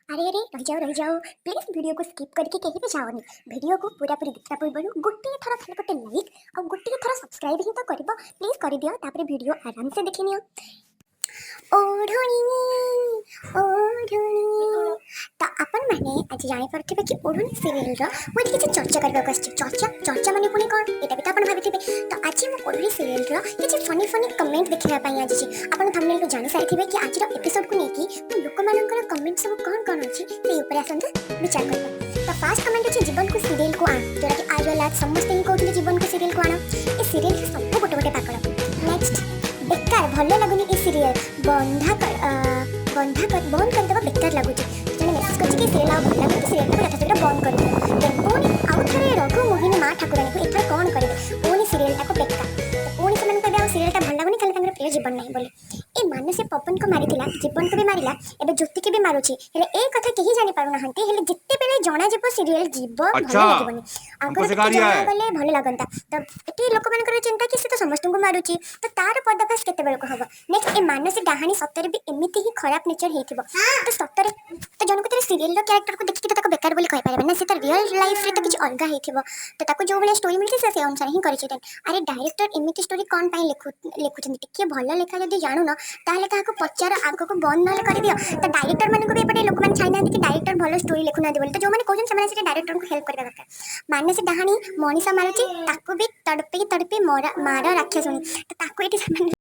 अरे अरे रही जाओ प्लीज वीडियो को स्किप करके कहीं भी जाओनी। वीडियो को पूरा पूरी देखा पूर्व गोटे थर खाली गोटे लाइक और गोटे थर सब्सक्राइब ही तो कर प्लीज कर दियो तापर वीडियो आराम से देखी नियो। ओढ़णी ओढ़णी तो अपन मैंने आज जानी पड़ते कि ओढ़णी सीरियल रो मुझे किसी चर्चा करबा को आछि। चर्चा चर्चा माने पुनी कोन एटा भी तो अपन भाबिथिबे। तो आज मु ओढ़णी सीरियल रो किसी फनी फनी कमेंट देखिबा पई आज छी। अपन थंबनेल को जानि सारिथिबे कि आज रो एपिसोड को नेकी मु लोक मानकर कमेंट सब कोन कोन अछि से ऊपर आसंत विचार करबा। तो फर्स्ट कमेंट अछि जीवन को सीरियल को आन जोरा कि आज वाला समस्त ही कहउथले जीवन को सीरियल को आन। ए सीरियल के सब गोटे गोटे पाकड़। नेक्स्ट बेकार भल लगुनी ए सीरियल बंद कर देबा बेकार लागुची। जने मेसेज करछि कि सीरियल आ भल लागुनी सीरियल को यथाशीघ्र बंद कर दियो। देन पुनी आउ थरे रघु मोहिनी मां ठाकुरानी को एथर कोन करबे पुनी सीरियल टाको बेकार। पुनी से मन कहबे आ सीरियल टा भल लागुनी खाली तंगर प्रिय जीवन नहीं बोले। ए मानसे पवन को मारितिला जीवन को भी मारिला एबे ज्योति के भी मारुची हेले ए कथा केही जानि पारु नहंती हेले जित्ते बेले जणा जेबो सीरियल जीव भल लागबोनी आगर गले भल लागंता। तो एटी लोक मानकर चिंता कि से तो समस्त को मारुची तो तार पर्दाफाश केते बेल को हबो। नेक्स्ट ए मानसी डाहानी सत्तर भी एमिति ही खराब नेचर हेथिबो तो सत्तर तो जन को तेरे सीरियल रो कैरेक्टर को देखि तो ताको बेकार बोली कहि पारे ना से तो रियल लाइफ रे तो कुछ अलगा हेथिबो तो ताको जो वाला स्टोरी मिलछि से अनुसार ही करिछि। अरे डायरेक्टर एमिति स्टोरी कोन पई लेखुछन टिके भल लेखा जदी जानु न ताहले काहको पचार आगो को बंद न कर दियो। तो डायरेक्टर माने को भी एपटे लोक माने चाहना कि डायरेक्टर भल स्टोरी लेखुना दे बोले तो जो माने कहउछन से माने से डायरेक्टर को हेल्प करबा दरकार। मानसी डाहानी मनीषा मारुछि ताको भी तड़पी मारा राक्षसुनी तो ताको एटी माने